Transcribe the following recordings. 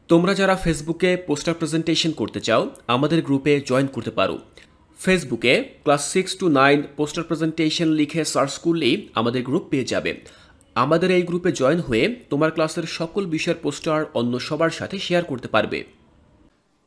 তোমরা যারা ফেসবুকে পোস্টার প্রেজেন্টেশন করতে চাও আমাদের গ্রুপে জয়েন করতে পারো। ফেসবুকে ক্লাস 6 to 9 পোস্টার প্রেজেন্টেশন লিখে সার্চ করলেই আমাদের গ্রুপ পেয়ে যাবে। আমাদের এই গ্রুপে জয়েন হয়ে তোমার ক্লাসের সকল বিষয়ের পোস্টার অন্য সবার সাথে শেয়ার করতে পারবে।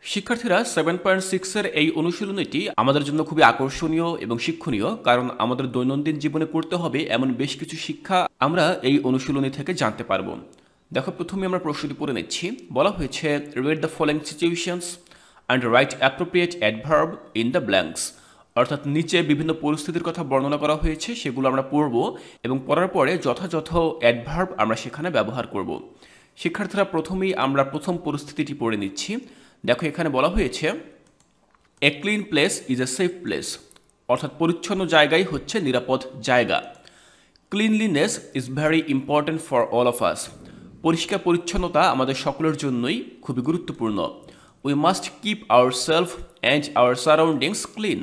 শিক্ষার্থীরা 7.6-এর এই অনুশীলনীটি আমাদের জন্য খুবই আকর্ষণীয় এবং শিক্ষণীয়, কারণ আমাদের দৈনন্দিন জীবনে করতে হবে এমন বেশ কিছু শিক্ষা আমরা এই অনুশীলনী থেকে জানতে পারবো। দেখো, প্রথমে আমরা প্রশ্নটি পড়ে নিচ্ছি। বলা হয়েছে read the following situations and right appropriate adverb in the blanks. অর্থাৎ নিচে বিভিন্ন পরিস্থিতির কথা বর্ণনা করা হয়েছে, সেগুলো আমরা পড়ব এবং পড়ার পরে যথাযথ অ্যাডভার্ব আমরা সেখানে ব্যবহার করব। শিক্ষার্থীরা প্রথমেই আমরা প্রথম পরিস্থিতিটি পড়ে নিচ্ছি। দেখো, এখানে বলা হয়েছে a clean place is a safe place, অর্থাৎ পরিচ্ছন্ন জায়গাই হচ্ছে নিরাপদ জায়গা। Cleanliness is very important for all of us. পরিষ্কার পরিচ্ছন্নতা আমাদের সকলের জন্যই খুবই গুরুত্বপূর্ণ। We must keep our self and our surroundings clean.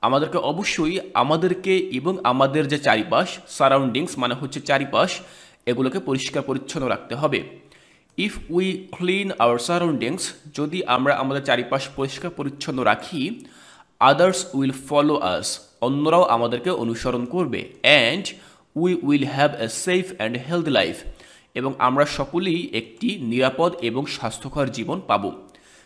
আমাদেরকে অবশ্যই আমাদেরকে এবং আমাদের যে চারিপাশ, সারাউন্ডিংস মানে হচ্ছে চারিপাশ, এগুলোকে পরিষ্কার পরিচ্ছন্ন রাখতে হবে। If we clean our surroundings, যদি আমরা আমাদের চারিপাশ পরিষ্কার পরিচ্ছন্ন রাখি, আদার্স উইল ফলো আস, অন্যরাও আমাদেরকে অনুসরণ করবে। And we will have a safe and healthy life, এবং আমরা সকলেই একটি নিরাপদ এবং স্বাস্থ্যকর জীবন পাব।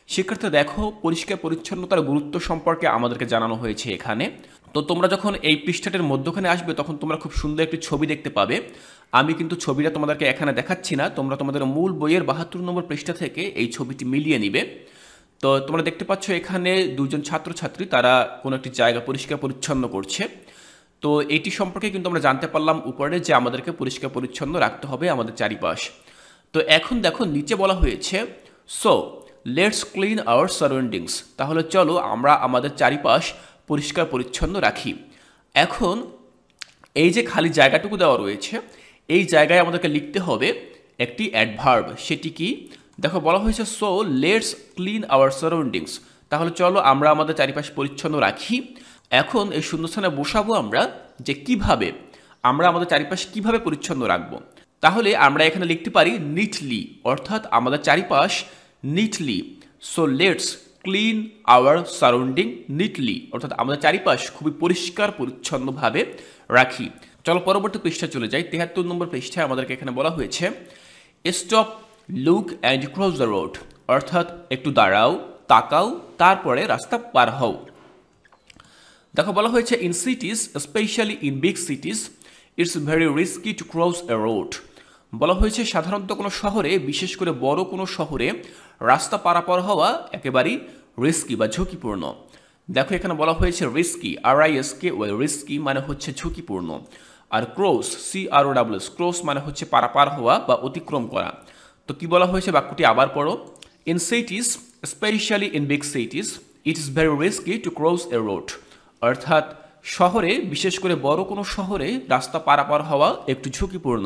শিক্ষার্থী দেখো, পরিষ্কার পরিচ্ছন্নতার গুরুত্ব সম্পর্কে আমাদেরকে জানানো হয়েছে এখানে। তো তোমরা যখন এই পৃষ্ঠাটির মধ্যখানে আসবে তখন তোমরা খুব সুন্দর একটি ছবি দেখতে পাবে। আমি কিন্তু ছবিটা তোমাদেরকে এখানে দেখাচ্ছি না, তোমরা তোমাদের মূল বইয়ের 72 নম্বর পৃষ্ঠা থেকে এই ছবিটি মিলিয়ে নিবে। তো তোমরা দেখতে পাচ্ছ এখানে দুজন ছাত্রছাত্রী তারা কোনো একটি জায়গা পরিষ্কার পরিচ্ছন্ন করছে। তো এটি সম্পর্কে কিন্তু আমরা জানতে পারলাম উপরে যে আমাদেরকে পরিষ্কার পরিচ্ছন্ন রাখতে হবে আমাদের চারিপাশ। তো এখন দেখো নিচে বলা হয়েছে so let's clean our surroundings, তাহলে চলো আমরা আমাদের চারিপাশ পরিষ্কার পরিচ্ছন্ন রাখি। এখন এই যে খালি জায়গাটুকু দেওয়া রয়েছে, এই জায়গায় আমাদেরকে লিখতে হবে একটি অ্যাডভার্ব। সেটি কি? দেখো, বলা হয়েছে so let's clean our surroundings, তাহলে চলো আমরা আমাদের চারিপাশ পরিচ্ছন্ন রাখি। এখন এই শূন্যস্থানে বসাবো আমরা যে কিভাবে আমরা আমাদের চারিপাশ কিভাবে পরিচ্ছন্ন রাখবো। তাহলে আমরা এখানে লিখতে পারি নিটলি, অর্থাৎ আমাদের চারিপাশ neatly. So let's clean our surrounding neatly, অর্থাৎ আমাদের চারিপাশ খুবই পরিষ্কার পরিচ্ছন্নভাবে রাখি। চলো পরবর্তী পৃষ্ঠায় চলে যাই। 73 নম্বর পৃষ্ঠায় আমাদেরকে এখানে বলা হয়েছে stop, look and cross the road, অর্থাৎ একটু দাঁড়াও, তাকাও, তারপরে রাস্তা পার হও। দেখো, বলা হয়েছে in cities, specially in big cities, it's very risky to cross a road. বলা হয়েছে সাধারণত কোনো শহরে, বিশেষ করে বড় কোনো শহরে রাস্তা পারাপার হওয়া একেবারেই রিস্কি বা ঝুঁকিপূর্ণ। দেখো, এখানে বলা হয়েছে রিস্কি, RISKY, রিস্কি মানে হচ্ছে ঝুঁকিপূর্ণ। আর ক্রস, CROSS, ক্রস মানে হচ্ছে পারাপার হওয়া বা অতিক্রম করা। তো কি বলা হয়েছে বাক্যটি আবার পড়ো। In cities, specially in big cities, it is very risky to cross a road, অর্থাৎ শহরে, বিশেষ করে বড় কোনো শহরে রাস্তা পারাপার হওয়া একটু ঝুঁকিপূর্ণ।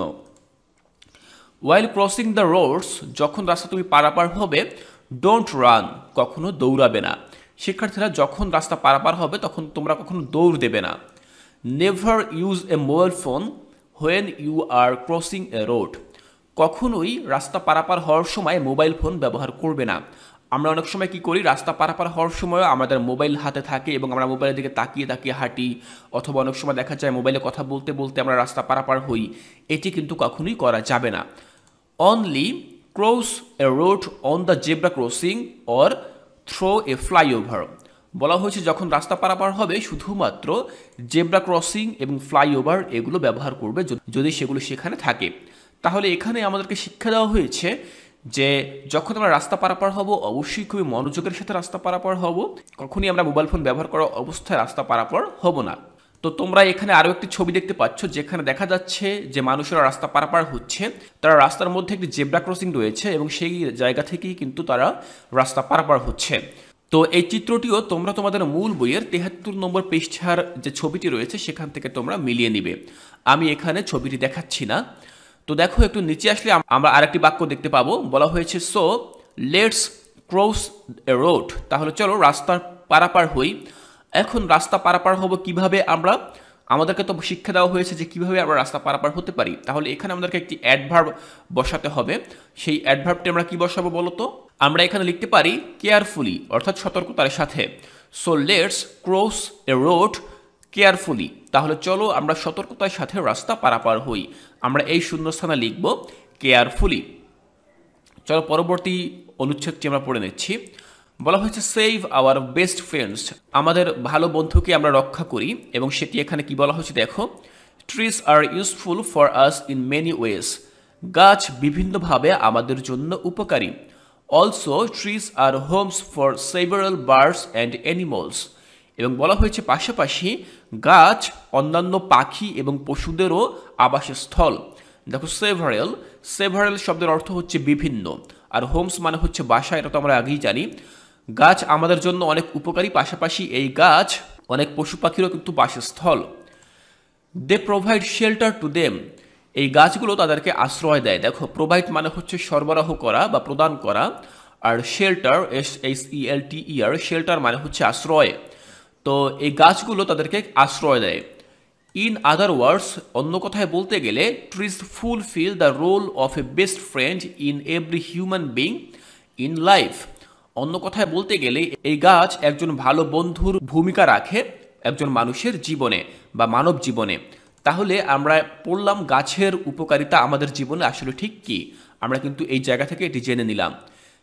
ওয়াইল ক্রসিং দ্য রোডস, যখন রাস্তা তুমি পারাপার হবে, ডোন্ট রান, কখনো দৌড়াবে না। শিক্ষার্থীরা যখন রাস্তা পারাপার হবে তখন তোমরা কখনো দৌড় দেবে না। Never use a mobile phone when you are crossing a road, কখনোই রাস্তা পারাপার হওয়ার সময় মোবাইল ফোন ব্যবহার করবে না। আমরা অনেক সময় কি করি, রাস্তা পারাপার হওয়ার সময় আমাদের মোবাইল হাতে থাকে এবং আমরা মোবাইলের দিকে তাকিয়ে তাকিয়ে হাঁটি, অথবা অনেক সময় দেখা যায় মোবাইলে কথা বলতে বলতে আমরা রাস্তা পারাপার হই। এটি কিন্তু কখনোই করা যাবে না। Only cross a road on the zebra crossing or through a flyover. বলা হয়েছে যখন রাস্তা পারাপার হবে শুধুমাত্র জেব্রা ক্রসিং এবং ফ্লাইওভার এগুলো ব্যবহার করবে যদি সেগুলো সেখানে থাকে। তাহলে এখানে আমাদেরকে শিক্ষা দেওয়া হয়েছে যে যখন আমরা রাস্তা পারাপার হব অবশ্যই খুবই মনোযোগের সাথে রাস্তা পারাপার হব, কখনই আমরা মোবাইল ফোন ব্যবহার করা অবস্থায় রাস্তা পারাপার হব না। তো তোমরা এখানে আরও একটি ছবি দেখতে পাচ্ছ যেখানে দেখা যাচ্ছে যে মানুষেরা রাস্তা পারাপার হচ্ছে, তারা রাস্তার মধ্যে একটি জেব্রা ক্রসিং রয়েছে এবং সেই জায়গা থেকেই কিন্তু তারা রাস্তা পারাপার হচ্ছে। তো এই চিত্রটিও তোমরা তোমাদের মূল বইয়ের 73 নম্বর পৃষ্ঠার যে ছবিটি রয়েছে সেখান থেকে তোমরা মিলিয়ে নিবে। আমি এখানে ছবিটি দেখাচ্ছি না। তো দেখো, একটু নিচে আসলে আমরা আরেকটি বাক্য দেখতে পাবো। বলা হয়েছে so let's cross a road, তাহলে চলো রাস্তার পারাপার হই। এখন রাস্তা পারাপার হব কিভাবে আমরা, আমাদেরকে তো শিক্ষা দেওয়া হয়েছে যে কিভাবে আমরা রাস্তা পারাপার হতে পারি। তাহলে এখানে আমাদেরকে একটি অ্যাডভার্ব বসাতে হবে। সেই অ্যাডভার্বটি আমরা কি বসাবো বলো তো? আমরা এখানে লিখতে পারি কেয়ারফুলি অর্থাৎ সতর্কতার সাথে। So let's cross a road carefully, তাহলে চলো আমরা সতর্কতার সাথে রাস্তা পারাপার হই। আমরা এই শূন্যস্থানে লিখব কেয়ারফুলি। চলো পরবর্তী অনুচ্ছেদটি আমরা পড়ে নিচ্ছি। বলা হয়েছে সেভ আওয়ার বেস্ট ফ্রেন্ডস, আমাদের ভালো বন্ধুকে আমরা রক্ষা করি। এবং সেটি এখানে কি বলা হয়েছে দেখো, trees are useful for us in many wedge, গাছ বিভিন্নভাবে আমাদের জন্য উপকারী। Also trees are Holmes for several birds and animals, এবং বলা হয়েছে পাশাপাশি গাছ অন্যান্য পাখি এবং পশুদেরও আবাসস্থল। দেখো সেভারেল, সেভারেল শব্দের অর্থ হচ্ছে বিভিন্ন, আর হোমস মানে হচ্ছে বাসা, এটা তো আমরা আগেই জানি। গাছ আমাদের জন্য অনেক উপকারী, পাশাপাশি এই গাছ অনেক পশু পাখিরও কিন্তু বাসস্থল। They provide shelter to them, এই গাছগুলো তাদেরকে আশ্রয় দেয়। দেখো প্রোভাইড মানে হচ্ছে সরবরাহ করা বা প্রদান করা, আর শেল্টার SHELTER, শেল্টার মানে হচ্ছে আশ্রয়। তো এই গাছগুলো তাদেরকে আশ্রয় দেয়। ইন আদার ওয়ার্ডস, অন্য কথায় বলতে গেলে, trees fulfil the role of a best friend in every human being in life. অন্য কথায় বলতে গেলে এই গাছ একজন ভালো বন্ধুর ভূমিকা রাখে একজন মানুষের জীবনে বা মানব জীবনে। তাহলে আমরা পড়লাম গাছের উপকারিতা আমাদের জীবনে আসলে ঠিক কি, আমরা কিন্তু এই জায়গা থেকে এটি জেনে নিলাম।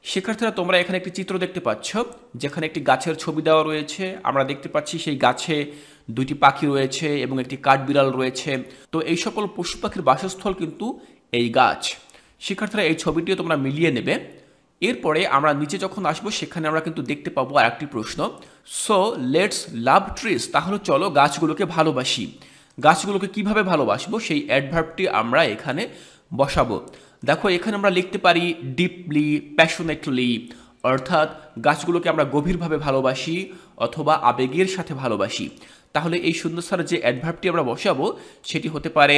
শিক্ষার্থীরা তোমরা এখানে একটি চিত্র দেখতে পাচ্ছ, যেখানে একটি গাছের ছবি দেওয়া রয়েছে। আমরা দেখতে পাচ্ছি সেই গাছে দুইটি পাখি রয়েছে এবং একটি কাঠবিড়াল রয়েছে। তো এই সকল পশু পাখির বাসস্থল কিন্তু এই গাছ। শিক্ষার্থীরা এই ছবিটিও তোমরা মিলিয়ে নেবে। এরপরে আমরা নিচে যখন আসবো সেখানে আমরা কিন্তু দেখতে পাবো আরেকটি প্রশ্ন, সো লেটস লাভ ট্রিজ, তাহলে চলো গাছগুলোকে ভালোবাসি। গাছগুলোকে কিভাবে ভালোবাসবো সেই অ্যাডভার্বটি আমরা এখানে বসাবো। দেখো এখানে আমরা লিখতে পারি ডিপলি, প্যাশনেটলি, অর্থাৎ গাছগুলোকে আমরা গভীরভাবে ভালোবাসি অথবা আবেগের সাথে ভালোবাসি। তাহলে এই শূন্যস্থানে যে অ্যাডভার্বটি আমরা বসাবো সেটি হতে পারে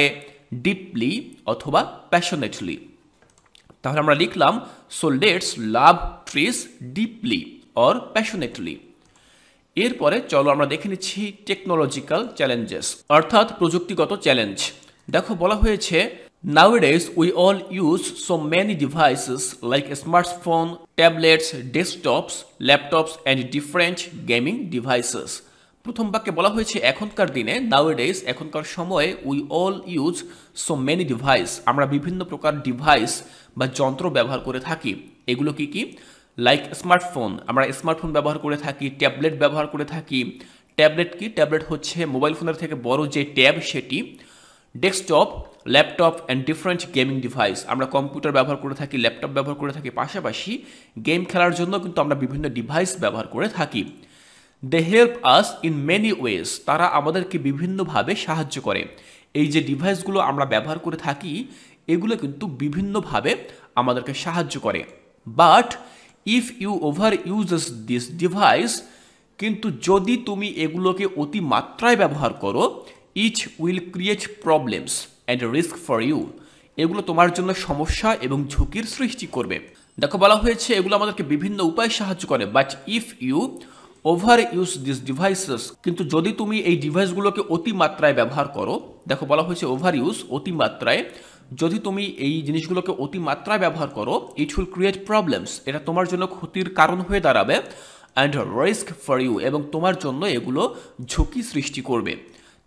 ডিপলি অথবা প্যাশনেটলি। তাহলে আমরা লিখলাম so let's love trees deeply or passionately. এরপরে চলো আমরা দেখে নিচ্ছি টেকনোলজিক্যাল চ্যালেঞ্জেস, অর্থাৎ প্রযুক্তিগত চ্যালেঞ্জ। দেখো বলা হয়েছে nowadays we all use so many devices like smartphone, tablets, desktops, laptops and different gaming devices. প্রথম বাক্যে বলা হয়েছে এখনকার দিনে, nowadays এখনকার সময়ে, we all use so many device, আমরা বিভিন্ন প্রকার ডিভাইস বা যন্ত্র ব্যবহার করে থাকি। এগুলো কি কি? লাইক স্মার্টফোন, আমরা স্মার্টফোন ব্যবহার করে থাকি। ট্যাবলেট ব্যবহার করে থাকি। ট্যাবলেট কি? ট্যাবলেট হচ্ছে মোবাইল ফোনের থেকে বড় যে ট্যাব সেটি। Desktop, laptop and different gaming device, আমরা কম্পিউটার ব্যবহার করে থাকি, ল্যাপটপ ব্যবহার করে থাকি, পাশাপাশি গেম খেলার জন্য কিন্তু আমরা বিভিন্ন ডিভাইস ব্যবহার করে থাকি। They help us in many ways, তারা আমাদেরকে বিভিন্নভাবে সাহায্য করে। এই যে ডিভাইসগুলো আমরা ব্যবহার করে থাকি এগুলো কিন্তু বিভিন্নভাবে আমাদেরকে সাহায্য করে। But if you overuses this device, কিন্তু যদি তুমি এগুলোকে অতিমাত্রায় ব্যবহার করো, each will create problems and risk for you, এগুলো তোমার জন্য সমস্যা এবং ঝুঁকির সৃষ্টি করবে। দেখো বলা হয়েছে এগুলো আমাদেরকে বিভিন্ন উপায়ে সাহায্য করে। But if you overuse this devices, কিন্তু যদি তুমি এই ডিভাইসগুলোকে অতিমাত্রায় ব্যবহার করো, দেখো বলা হয়েছে ওভার ইউজ, অতিমাত্রায়, যদি তুমি এই জিনিসগুলোকে অতিমাত্রায় ব্যবহার করো, ইট উইল ক্রিয়েট প্রবলেমস, এটা তোমার জন্য ক্ষতির কারণ হয়ে দাঁড়াবে, অ্যান্ড রিস্ক ফর ইউ, এবং তোমার জন্য এগুলো ঝুঁকি সৃষ্টি করবে।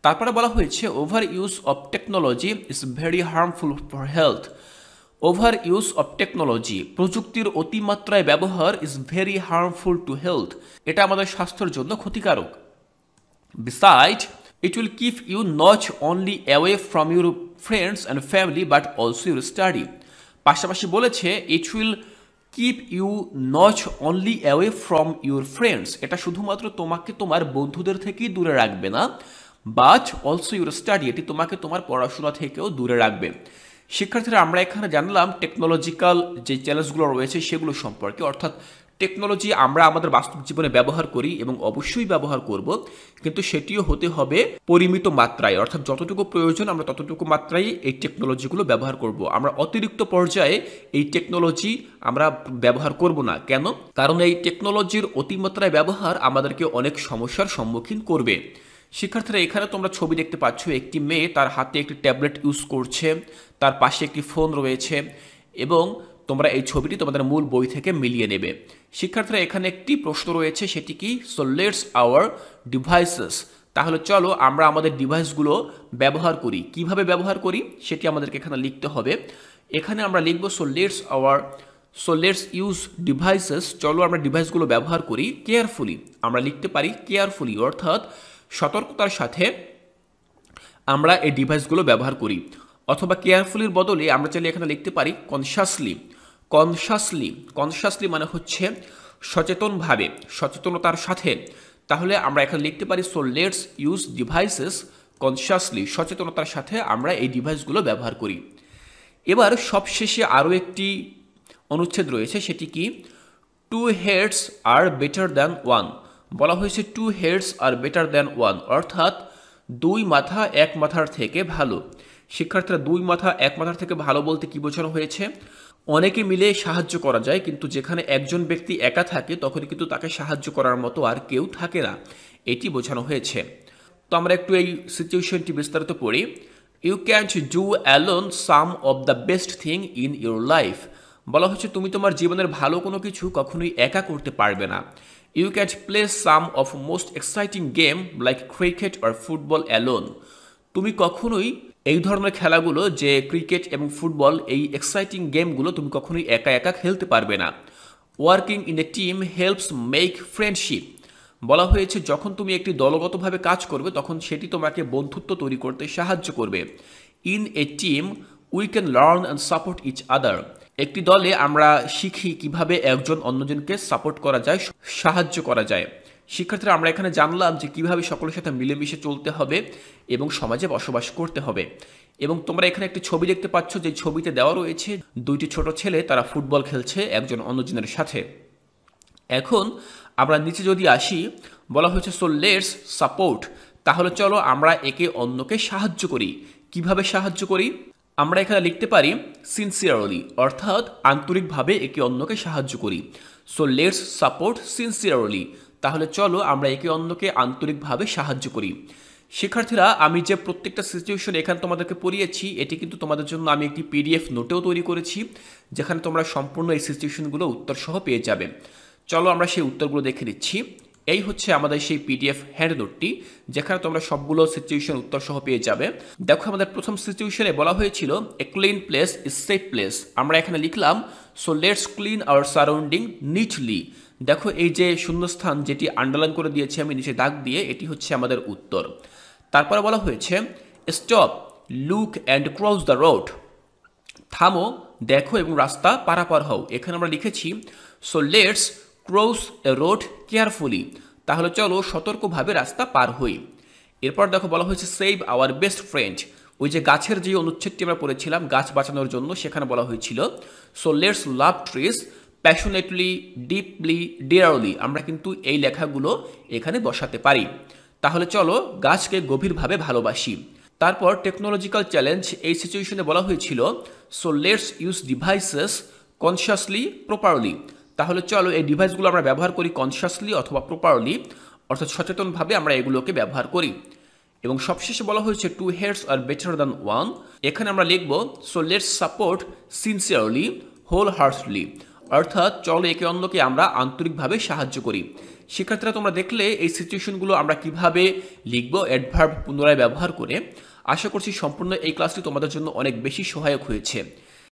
তারপরে বলা হয়েছে overuse of technology is very harmful for health. Overuse of technology, প্রযুক্তির অতিমাত্রায় ব্যবহার, is very harmful to health, এটা আমাদের স্বাস্থ্যের জন্য ক্ষতিকারক। Beside it will keep you not only away from your friends and family but also your study. পাশাপাশি বলেছে it will keep you not only away from your friends, এটা শুধুমাত্র তোমাকে তোমার বন্ধুদের থেকেই দূরে রাখবে না, বাট অলসো ইউর স্টাডি, এটি তোমাকে তোমার পড়াশোনা থেকেও দূরে রাখবে। শিক্ষার্থীরা আমরা এখানে জানলাম টেকনোলজিক্যাল যে চ্যালেঞ্জগুলো রয়েছে সেগুলো সম্পর্কে, অর্থাৎ টেকনোলজি আমরা আমাদের বাস্তব জীবনে ব্যবহার করি এবং অবশ্যই ব্যবহার করব, কিন্তু সেটিও হতে হবে পরিমিত মাত্রায়, অর্থাৎ যতটুকু প্রয়োজন আমরা ততটুকু মাত্রায় এই টেকনোলজিগুলো ব্যবহার করব। আমরা অতিরিক্ত পর্যায়ে এই টেকনোলজি আমরা ব্যবহার করব না। কেন? কারণ এই টেকনোলজির অতিমাত্রায় ব্যবহার আমাদেরকে অনেক সমস্যার সম্মুখীন করবে। শিক্ষার্থীরা এখানে তোমরা ছবি দেখতে পাচ্ছ, একটি মেয়ে তার হাতে একটি ট্যাবলেট ইউজ করছে, তার পাশে একটি ফোন রয়েছে এবং তোমরা এই ছবিটি তোমাদের মূল বই থেকে মিলিয়ে নেবে। শিক্ষার্থীরা এখানে একটি প্রশ্ন রয়েছে, সেটি কি? সো লেটস আওয়ার ডিভাইসেস, তাহলে চলো আমরা আমাদের ডিভাইসগুলো ব্যবহার করি। কিভাবে ব্যবহার করি সেটি আমাদেরকে এখানে লিখতে হবে। এখানে আমরা লিখব সো লেটস ইউজ ডিভাইসেস, চলো আমরা ডিভাইসগুলো ব্যবহার করি কেয়ারফুলি। আমরা লিখতে পারি কেয়ারফুলি, অর্থাৎ সতর্কতার সাথে আমরা এই ডিভাইসগুলো ব্যবহার করি। অথবা কেয়ারফুলির বদলে আমরা চাইলে এখানে লিখতে পারি কনশাসলি মানে হচ্ছে সচেতনভাবে, সচেতনতার সাথে। তাহলে আমরা এখানে লিখতে পারি সো লেটস ইউজ ডিভাইসেস কনশাসলি, সচেতনতার সাথে আমরা এই ডিভাইসগুলো ব্যবহার করি। এবার সবশেষে আরও একটি অনুচ্ছেদ রয়েছে, সেটি কি? Two heads are better than one. বলা হয়েছে two heads are better than one, অর্থাৎ দুই মাথা এক মাথার থেকে ভালো। শিক্ষার্থীরা, দুই মাথা এক মাথার থেকে ভালো বলতে কি বোঝানো হয়েছে? অনেকে মিলে সাহায্য করা যায়, কিন্তু যেখানে একজন ব্যক্তি একা থাকে তখন কিন্তু তাকে সাহায্য করার মতো আর কেউ থাকে না, এটি বোঝানো হয়েছে। তো আমরা একটু এই সিচুয়েশনটি বিস্তারিত পড়ি। You can't do alone some of the best thing in your life. বলা হচ্ছে তুমি তোমার জীবনের ভালো কোনো কিছু কখনোই একা করতে পারবে না। You can't play some of most exciting game like cricket or football alone. তুমি কখনোই এই ধরনের খেলাগুলো, যে ক্রিকেট এবং ফুটবল, এই এক্সাইটিং গেমগুলো তুমি কখনোই একা একা খেলতে পারবে না। Working in a team helps make friendship. বলা হয়েছে যখন তুমি একটি দলগতভাবে কাজ করবে তখন সেটি তোমাকে বন্ধুত্ব তৈরি করতে সাহায্য করবে। In a team we can learn and support each other. একটি দলে আমরা শিখি কিভাবে একজন অন্যজনকে সাপোর্ট করা যায়, সাহায্য করা যায়। শিক্ষার্থীরা, আমরা এখানে জানলাম যে কিভাবে সকলের সাথে মিলেমিশে চলতে হবে এবং সমাজে বসবাস করতে হবে। এবং তোমরা এখানে একটি ছবি দেখতে পাচ্ছ, যে ছবিতে দেওয়া রয়েছে দুইটি ছোট ছেলে, তারা ফুটবল খেলছে একজন অন্যজনের সাথে। এখন আমরা নিচে যদি আসি, বলা হয়েছে সো লেটস সাপোর্ট, তাহলে চলো আমরা একে অন্যকে সাহায্য করি। কিভাবে সাহায্য করি? আমরা এখানে লিখতে পারি সিনসিয়ারলি, অর্থাৎ আন্তরিকভাবে একে অন্যকে সাহায্য করি। সো লেটস সাপোর্ট সিনসিয়ারলি, তাহলে চলো আমরা একে অন্যকে আন্তরিকভাবে সাহায্য করি। শিক্ষার্থীরা, আমি যে প্রত্যেকটা সিচুয়েশন এখানে তোমাদেরকে পড়িয়েছি, এটি কিন্তু তোমাদের জন্য আমি একটি পিডিএফ নোটেও তৈরি করেছি, যেখানে তোমরা সম্পূর্ণ এই সিচুয়েশনগুলো উত্তর সহ পেয়ে যাবে। চলো আমরা সেই উত্তরগুলো দেখে নিচ্ছি। এই হচ্ছে আমাদের সেই পিডিএফ হ্যান্ড নোটটি, যেখানে তোমরা সবগুলো সিচুয়েশন উত্তর সহ পেয়ে যাবে। দেখো, আমাদের প্রথম সিচুয়েশনে বলা হয়েছিল a clean place is safe place. আমরা এখানে লিখলাম so let's clean our surrounding neatly. দেখো, এই যে শূন্যস্থান যেটি আন্ডারলাইন করে দিয়েছি আমি নিচে দাগ দিয়ে, এটি হচ্ছে আমাদের উত্তর। তারপরে বলা হয়েছে stop, look and cross the road. থামো, দেখো এবং রাস্তা পারাপার হও। এখানে আমরা লিখেছি so let's cross a road carefully, তাহলে চলো সতর্কভাবে রাস্তা পার হই। এরপর দেখো বলা হয়েছে সেভ আওয়ার বেস্ট ফ্রেন্ড। ওই যে গাছের যে অনুচ্ছেদটি আমরা পড়েছিলাম গাছ বাঁচানোর জন্য, সেখানে বলা হয়েছিল so let's love trees passionately deeply dearly. আমরা কিন্তু এই লেখাগুলো এখানে বসাতে পারি। তাহলে চলো গাছকে গভীরভাবে ভালোবাসি। তারপর টেকনোলজিক্যাল চ্যালেঞ্জ, এই সিচুয়েশনে বলা হয়েছিল so let's use devices consciously properly. তাহলে চলো এই ডিভাইসগুলো আমরা ব্যবহার করি কনসিয়াসলি অথবা প্রপারলি, অর্থাৎ সচেতনভাবে আমরা এগুলোকে ব্যবহার করি। এবং সবশেষে বলা হয়েছে two heads are better than one. এখানে আমরা লিখব so let's support sincerely wholeheartedly, অর্থাৎ চলো একে অন্যকে আমরা আন্তরিকভাবে সাহায্য করি। শিক্ষার্থীরা, তোমরা দেখলে এই সিচুয়েশনগুলো আমরা কিভাবে লিখব অ্যাডভার্ব পুনরায় ব্যবহার করে। আশা করছি সম্পূর্ণ এই ক্লাসটি তোমাদের জন্য অনেক বেশি সহায়ক হয়েছে।